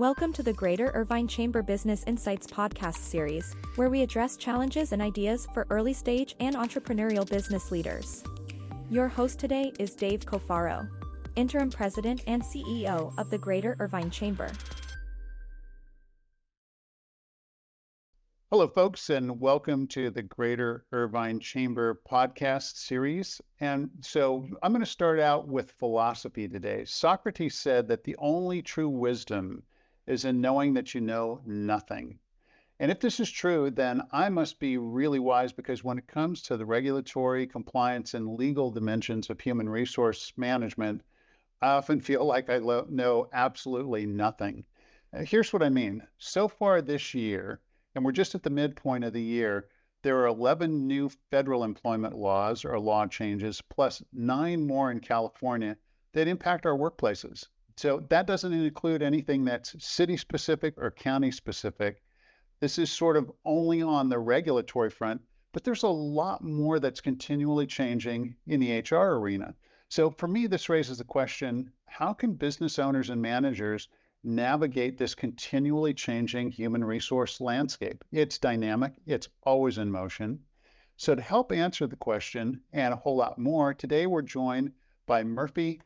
Welcome to the Greater Irvine Chamber Business Insights podcast series, where we address challenges and ideas for early-stage and entrepreneurial business leaders. Your host today is Dave Coffaro, Interim President and CEO of the Greater Irvine Chamber. Hello, folks, and welcome to the Greater Irvine Chamber podcast series. And so I'm going to start out with philosophy today. Socrates said that the only true wisdom is in knowing that you know nothing. And if this is true, then I must be really wise, because when it comes to the regulatory, compliance, and legal dimensions of human resource management, I often feel like I know absolutely nothing. Here's what I mean. So far this year, and we're just at the midpoint of the year, there are 11 new federal employment laws or law changes, plus 9 more in California that impact our workplaces. So that doesn't include anything that's city-specific or county-specific. This is sort of only on the regulatory front, but there's a lot more that's continually changing in the HR arena. So for me, this raises the question, how can business owners and managers navigate this continually changing human resource landscape? It's dynamic, it's always in motion. So to help answer the question and a whole lot more, today we're joined by Murphy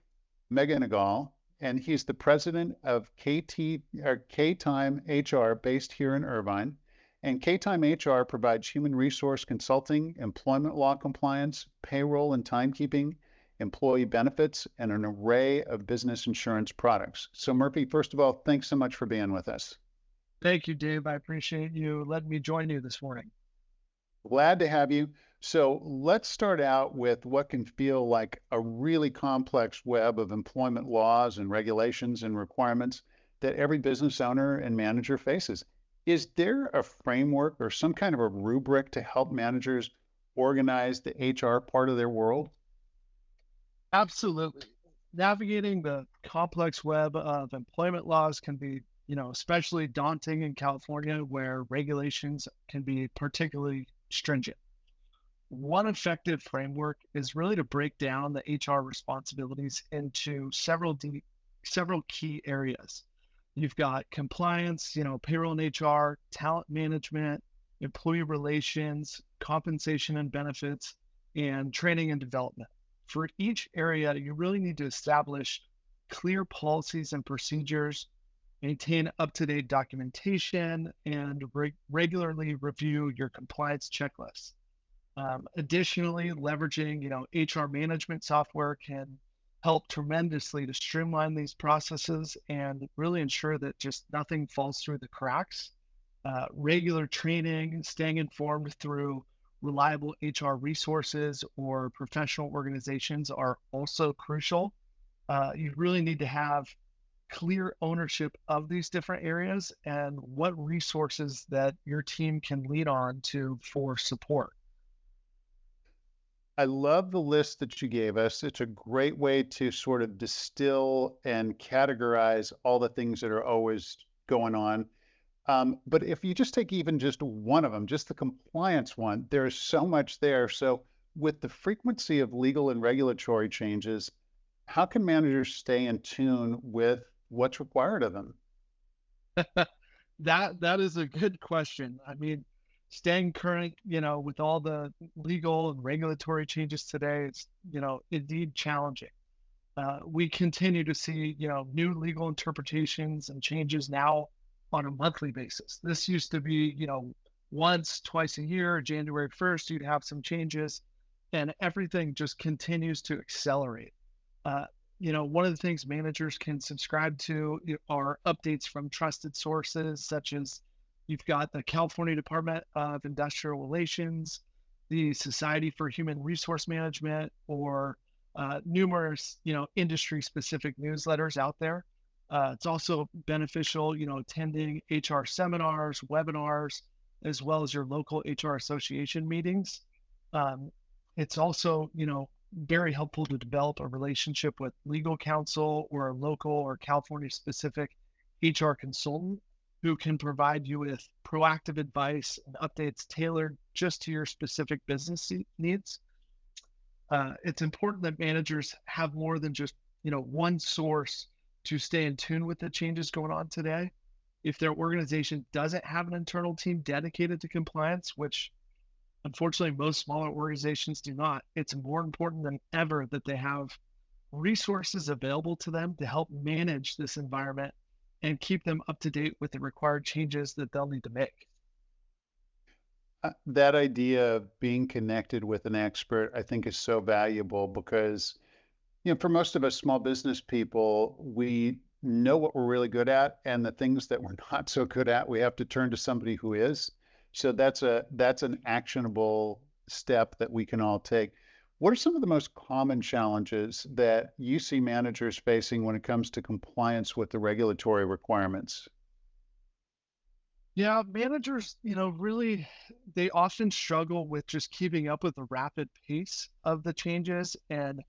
Megonigal, and he's the president of KTimeHR based here in Irvine. And KTimeHR provides human resource consulting, employment law compliance, payroll and timekeeping, employee benefits, and an array of business insurance products. So Murphy, first of all, thanks so much for being with us. Thank you, Dave. I appreciate you letting me join you this morning. Glad to have you. So let's start out with what can feel like a really complex web of employment laws and regulations and requirements that every business owner and manager faces. Is there a framework or some kind of a rubric to help managers organize the HR part of their world? Absolutely. Navigating the complex web of employment laws can be, especially daunting in California, where regulations can be particularly stringent. One effective framework is really to break down the HR responsibilities into several key areas. You've got compliance, payroll and HR, talent management, employee relations, compensation and benefits, and training and development. For each area, you really need to establish clear policies and procedures, maintain up-to-date documentation, and regularly review your compliance checklists. Additionally, leveraging HR management software can help tremendously to streamline these processes and really ensure that just nothing falls through the cracks. Regular training, staying informed through reliable HR resources or professional organizations are also crucial. You really need to have clear ownership of these different areas and what resources that your team can lean on for support. I love the list that you gave us. It's a great way to sort of distill and categorize all the things that are always going on. But if you just take even just one of them, just the compliance one, there's so much there. So with the frequency of legal and regulatory changes, how can managers stay in tune with what's required of them? That is a good question. I mean, staying current, with all the legal and regulatory changes today, it's, indeed challenging. We continue to see, new legal interpretations and changes now on a monthly basis. This used to be, once, twice a year. January 1st, you'd have some changes, and everything just continues to accelerate. One of the things managers can subscribe to are updates from trusted sources, such as you've got the California Department of Industrial Relations, the Society for Human Resource Management, or numerous, industry-specific newsletters out there. It's also beneficial, attending HR seminars, webinars, as well as your local HR association meetings. It's also, very helpful to develop a relationship with legal counsel or a local or California-specific HR consultant who can provide you with proactive advice and updates tailored just to your specific business needs. It's important that managers have more than just, one source to stay in tune with the changes going on today. if their organization doesn't have an internal team dedicated to compliance, which unfortunately most smaller organizations do not, it's more important than ever that they have resources available to them to help manage this environment and keep them up to date with the required changes that they'll need to make. That idea of being connected with an expert, I think, is so valuable because, for most of us small business people, we know what we're really good at, and the things that we're not so good at, we have to turn to somebody who is. So that's an actionable step that we can all take. What are some of the most common challenges that you see managers facing when it comes to compliance with the regulatory requirements? Yeah, managers, really, they often struggle with just keeping up with the rapid pace of the changes and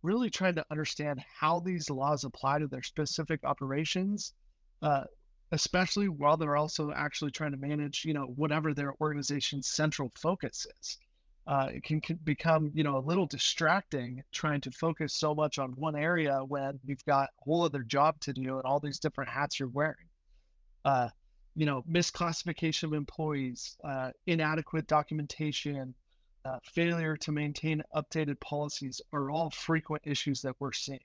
really trying to understand how these laws apply to their specific operations, uh, especially while they're also actually trying to manage, whatever their organization's central focus is. It can become, a little distracting trying to focus so much on one area when you've got a whole other job to do and all these different hats you're wearing. Uh, Misclassification of employees, inadequate documentation, failure to maintain updated policies are all frequent issues that we're seeing.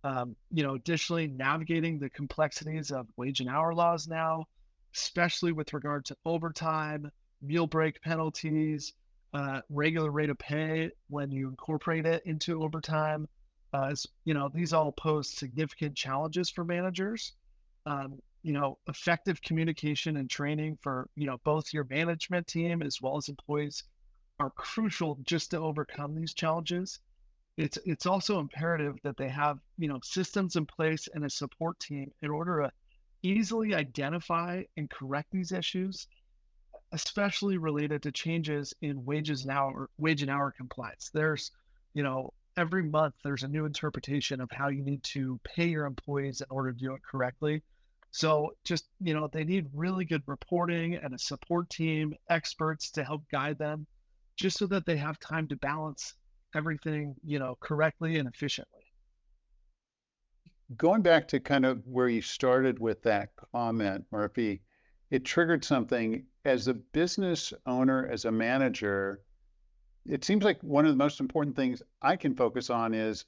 Additionally, navigating the complexities of wage and hour laws now, especially with regard to overtime, meal break penalties, regular rate of pay when you incorporate it into overtime. These all pose significant challenges for managers. Effective communication and training for, both your management team as well as employees are crucial just to overcome these challenges. It's also imperative that they have, systems in place and a support team in order to easily identify and correct these issues, especially related to changes in wage and hour compliance. There's, every month there's a new interpretation of how you need to pay your employees in order to do it correctly. So just, they need really good reporting and a support team, experts to help guide them, just so that they have time to balance everything, correctly and efficiently. Going back to kind of where you started with that comment, Murphy, it triggered something. As a business owner, as a manager, it seems like one of the most important things I can focus on is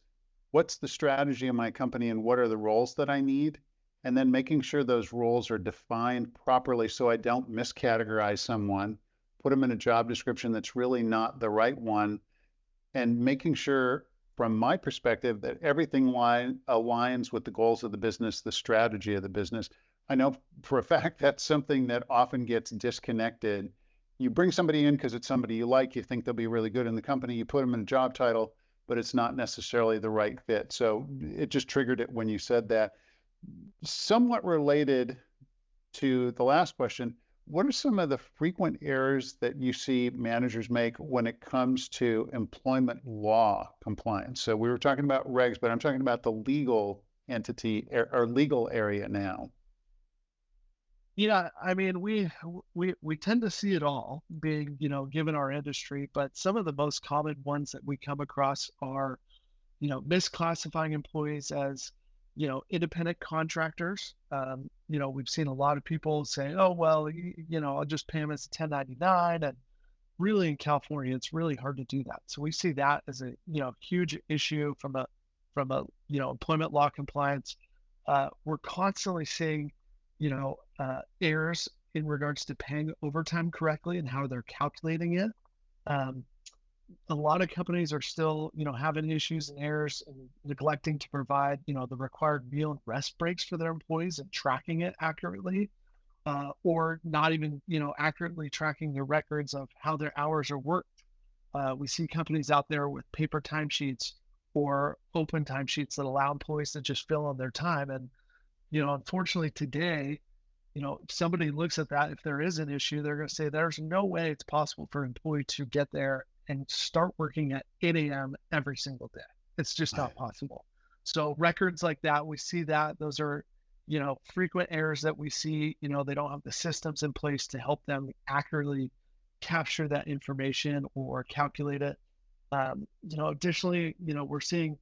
what's the strategy of my company and what are the roles that I need? And then making sure those roles are defined properly so I don't miscategorize someone, put them in a job description that's really not the right one, and making sure, from my perspective, that everything aligns with the goals of the business, the strategy of the business. I know for a fact that's something that often gets disconnected. You bring somebody in because it's somebody you like, you think they'll be really good in the company, you put them in a job title, but it's not necessarily the right fit. So it just triggered it when you said that. Somewhat related to the last question, what are some of the frequent errors that you see managers make when it comes to employment law compliance? So we were talking about regs, but I'm talking about the legal entity or legal area now. Yeah, I mean, we tend to see it all being, given our industry, but some of the most common ones that we come across are, misclassifying employees as, independent contractors. We've seen a lot of people say, oh, well, I'll just pay them as a 1099. And really in California, it's really hard to do that. So we see that as a, huge issue from a, employment law compliance. We're constantly seeing, errors in regards to paying overtime correctly and how they're calculating it. Um, a lot of companies are still, having issues and errors and neglecting to provide, the required meal and rest breaks for their employees and tracking it accurately, or not even, accurately tracking their records of how their hours are worked. We see companies out there with paper timesheets or open timesheets that allow employees to just fill in their time. And, unfortunately today, if somebody looks at that, if there is an issue, they're going to say there's no way it's possible for an employee to get there and start working at 8 a.m. every single day. It's just not possible. So records like that, we see that those are, frequent errors that we see. They don't have the systems in place to help them accurately capture that information or calculate it. Additionally, we're seeing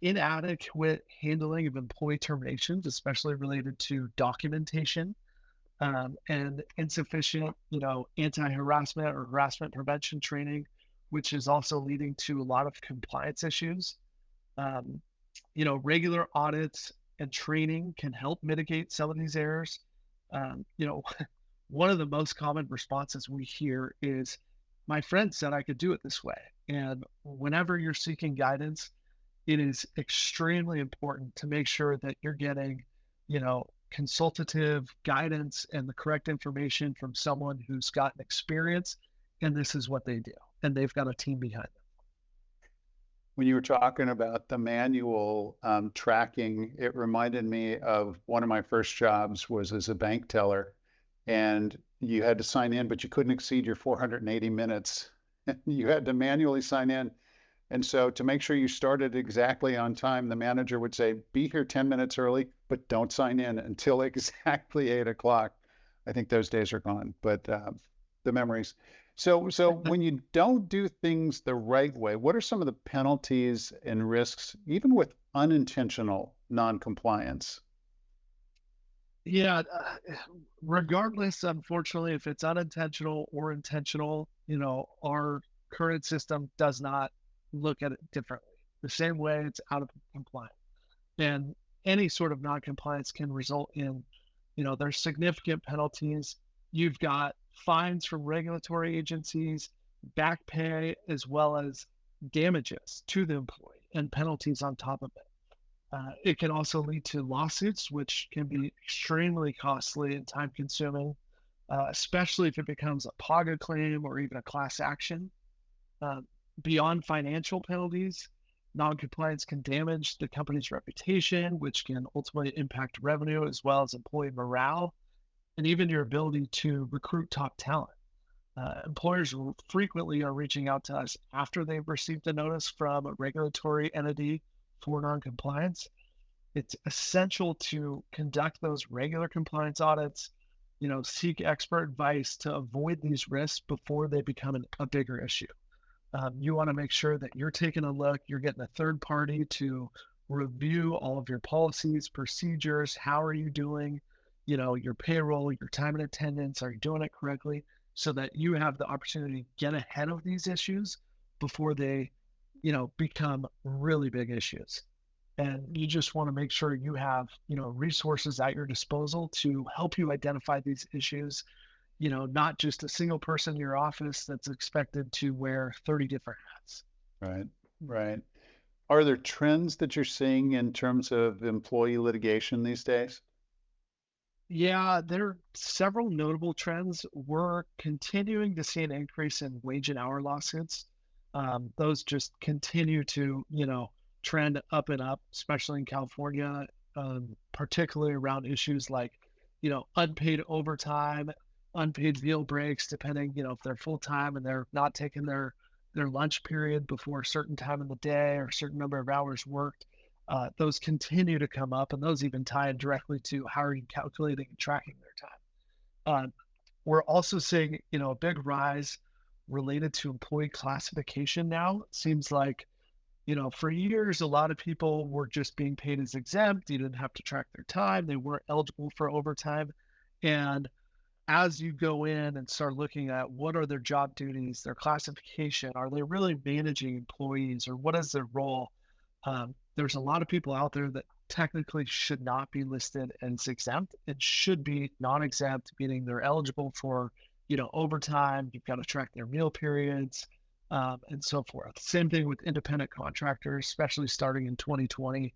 inadequate handling of employee terminations, especially related to documentation, and insufficient, anti-harassment or harassment prevention training, which is also leading to a lot of compliance issues. Um, Regular audits and training can help mitigate some of these errors. Um, you know, One of the most common responses we hear is, my friend said I could do it this way. And whenever you're seeking guidance, it is extremely important to make sure that you're getting, consultative guidance and the correct information from someone who's got an experience and this is what they do. And they've got a team behind them. When you were talking about the manual tracking, it reminded me of one of my first jobs was as a bank teller, and you had to sign in, but you couldn't exceed your 480 minutes. You had to manually sign in. And so to make sure you started exactly on time, the manager would say, be here 10 minutes early, but don't sign in until exactly 8 o'clock. I think those days are gone, but the memories. So when you don't do things the right way, what are some of the penalties and risks, even with unintentional non-compliance? Yeah, regardless, unfortunately, if it's unintentional or intentional, our current system does not look at it differently. The same way it's out of compliance. And any sort of non-compliance can result in, there's significant penalties. You've got fines from regulatory agencies, back pay, as well as damages to the employee and penalties on top of it. It can also lead to lawsuits, which can be extremely costly and time consuming, especially if it becomes a PAGA claim or even a class action. Uh, Beyond financial penalties, noncompliance can damage the company's reputation, which can ultimately impact revenue as well as employee morale and even your ability to recruit top talent. Employers frequently are reaching out to us after they've received a notice from a regulatory entity for noncompliance. It's essential to conduct those regular compliance audits, seek expert advice to avoid these risks before they become a bigger issue. You want to make sure that you're taking a look, you're getting a third party to review all of your policies, procedures. How are you doing? Your payroll, your time and attendance, are you doing it correctly? So that you have the opportunity to get ahead of these issues before they, become really big issues. And you just want to make sure you have, resources at your disposal to help you identify these issues, not just a single person in your office that's expected to wear 30 different hats. Right, right. Are there trends that you're seeing in terms of employee litigation these days? Yeah, there are several notable trends. We're continuing to see an increase in wage and hour lawsuits. Those just continue to, trend up and up, especially in California, particularly around issues like, unpaid overtime, unpaid meal breaks, depending, if they're full time and they're not taking their lunch period before a certain time of the day or a certain number of hours worked. Those continue to come up, and those even tie in directly to how are you calculating and tracking their time. We're also seeing, a big rise related to employee classification now. It seems like, for years, a lot of people were just being paid as exempt. You didn't have to track their time. They weren't eligible for overtime. And as you go in and start looking at what are their job duties, their classification, are they really managing employees or what is their role? There's a lot of people out there that technically should not be listed as exempt and should be non-exempt, meaning they're eligible for, overtime. You've got to track their meal periods, and so forth. Same thing with independent contractors, especially starting in 2020.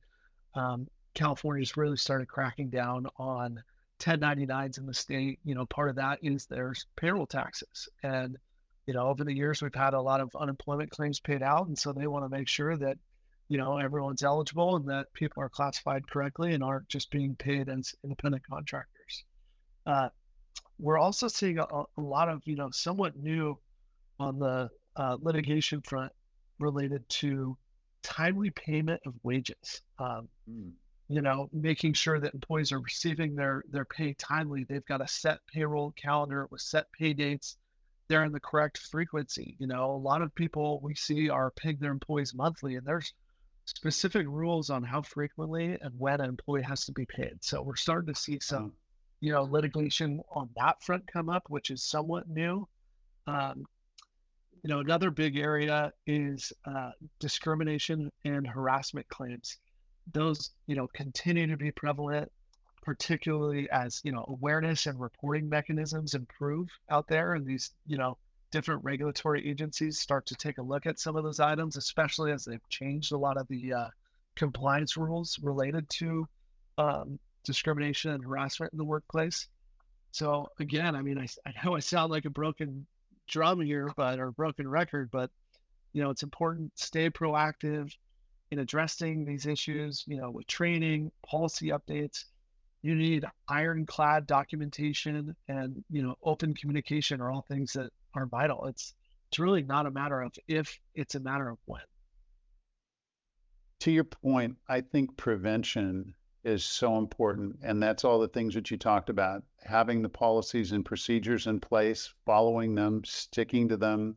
California's really started cracking down on 1099s in the state. Part of that is there's payroll taxes. And, over the years, we've had a lot of unemployment claims paid out. And so they want to make sure that, everyone's eligible and that people are classified correctly and aren't just being paid as independent contractors. We're also seeing a lot of, somewhat new on the litigation front related to timely payment of wages. Mm. Making sure that employees are receiving their pay timely. They've got a set payroll calendar with set pay dates. They're in the correct frequency. A lot of people we see are paying their employees monthly, and there's specific rules on how frequently and when an employee has to be paid. So we're starting to see some, litigation on that front come up, which is somewhat new. Um, Another big area is discrimination and harassment claims. Those, continue to be prevalent, particularly as, awareness and reporting mechanisms improve out there, and these, different regulatory agencies start to take a look at some of those items, especially as they've changed a lot of the compliance rules related to discrimination and harassment in the workplace. So again, I mean, I know I sound like a broken drum here, or broken record, but it's important to stay proactive in addressing these issues. With training, policy updates, you need ironclad documentation and open communication are all things that are vital. It's really not a matter of if, it's a matter of when. To your point, I think prevention is so important. And that's all the things that you talked about, having the policies and procedures in place, following them, sticking to them,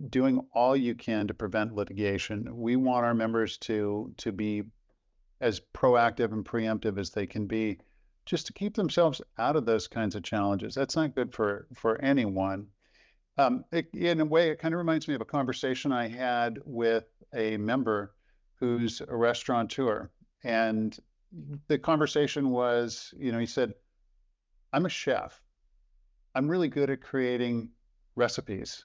doing all you can to prevent litigation. We want our members to be as proactive and preemptive as they can be, just to keep themselves out of those kinds of challenges. That's not good for anyone. In a way, it kind of reminds me of a conversation I had with a member who's a restaurateur. And the conversation was, he said, I'm a chef. I'm really good at creating recipes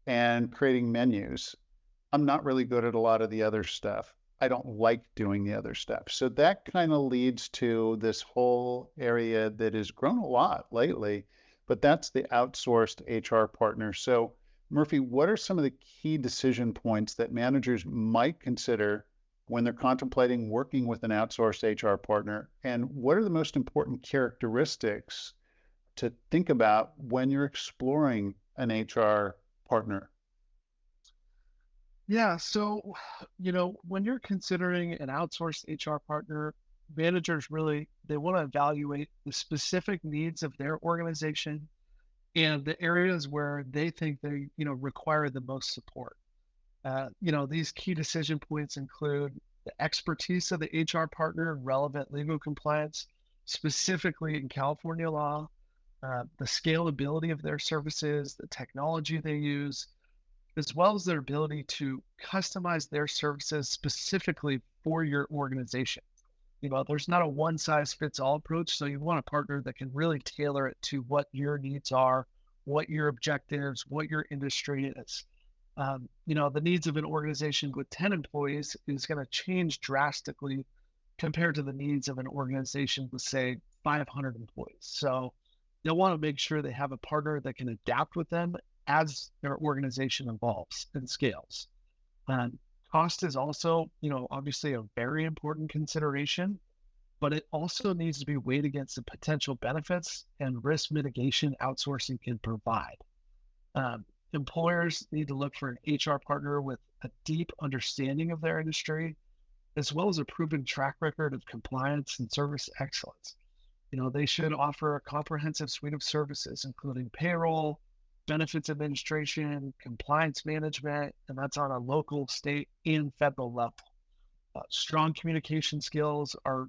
and creating menus. I'm not really good at a lot of the other stuff. I don't like doing the other stuff. So that kind of leads to this whole area that has grown a lot lately, but that's the outsourced HR partner. So Murphy, what are some of the key decision points that managers might consider when they're contemplating working with an outsourced HR partner? And what are the most important characteristics to think about when you're exploring an HR partner? Yeah. So, when you're considering an outsourced HR partner, managers really, they want to evaluate the specific needs of their organization and the areas where they think they, require the most support. These key decision points include the expertise of the HR partner in relevant legal compliance, specifically in California law, the scalability of their services, the technology they use, as well as their ability to customize their services specifically for your organization. There's not a one size fits all approach. So you want a partner that can really tailor it to what your needs are, what your objectives, what your industry is. The needs of an organization with 10 employees is going to change drastically compared to the needs of an organization with, say, 500 employees. So they'll want to make sure they have a partner that can adapt with them as their organization evolves and scales. Cost is also, obviously a very important consideration, but it also needs to be weighed against the potential benefits and risk mitigation outsourcing can provide. Employers need to look for an HR partner with a deep understanding of their industry, as well as a proven track record of compliance and service excellence. They should offer a comprehensive suite of services, including payroll, benefits administration, compliance management, and that's on a local, state, and federal level. Strong communication skills are,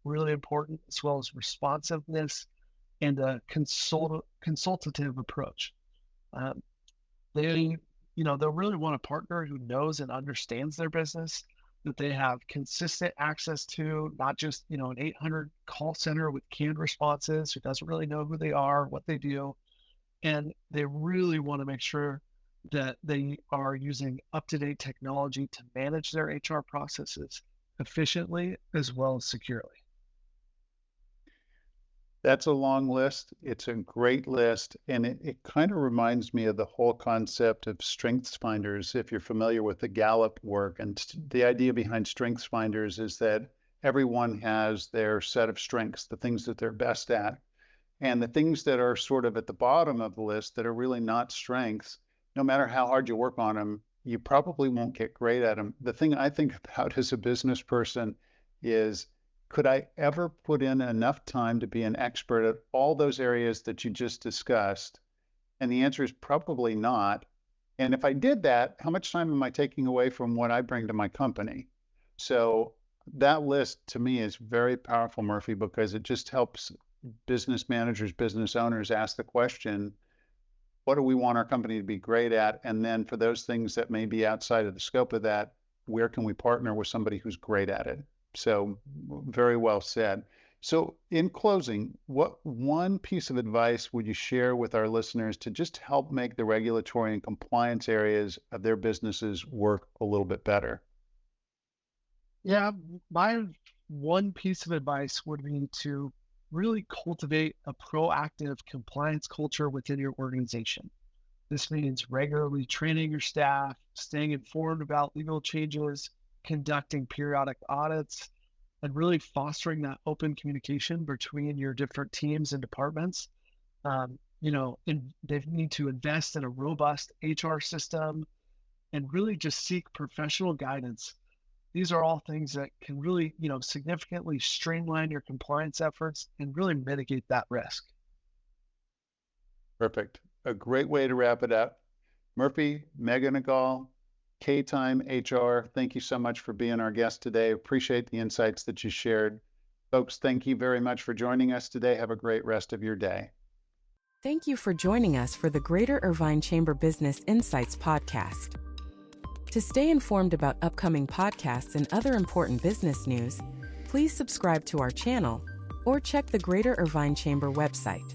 really important, as well as responsiveness and a consultative approach. They'll really want a partner who knows and understands their business, that they have consistent access to, not just, an 800 call center with canned responses who doesn't really know who they are, what they do. And they really want to make sure that they are using up-to-date technology to manage their HR processes efficiently as well as securely. That's a long list. It's a great list. And it kind of reminds me of the whole concept of strengths finders, if you're familiar with the Gallup work. And the idea behind strengths finders is that everyone has their set of strengths, the things that they're best at. And the things that are sort of at the bottom of the list that are really not strengths, no matter how hard you work on them, you probably won't get great at them. The thing I think about as a business person is, could I ever put in enough time to be an expert at all those areas that you just discussed? And the answer is probably not. And if I did that, how much time am I taking away from what I bring to my company? So that list to me is very powerful, Murphy, because it just helps business managers, business owners ask the question, what do we want our company to be great at? And then for those things that may be outside of the scope of that, where can we partner with somebody who's great at it? So very well said. So in closing, what one piece of advice would you share with our listeners to just help make the regulatory and compliance areas of their businesses work a little bit better? Yeah, my one piece of advice would be to really cultivate a proactive compliance culture within your organization. This means regularly training your staff, staying informed about legal changes, conducting periodic audits, and really fostering that open communication between your different teams and departments. They need to invest in a robust HR system and really just seek professional guidance. These are all things that can really, significantly streamline your compliance efforts and really mitigate that risk. Perfect. A great way to wrap it up. Murphy Megonigal, KTimeHR, thank you so much for being our guest today. Appreciate the insights that you shared. Folks, thank you very much for joining us today. Have a great rest of your day. Thank you for joining us for the Greater Irvine Chamber Business Insights podcast. To stay informed about upcoming podcasts and other important business news, please subscribe to our channel or check the Greater Irvine Chamber website.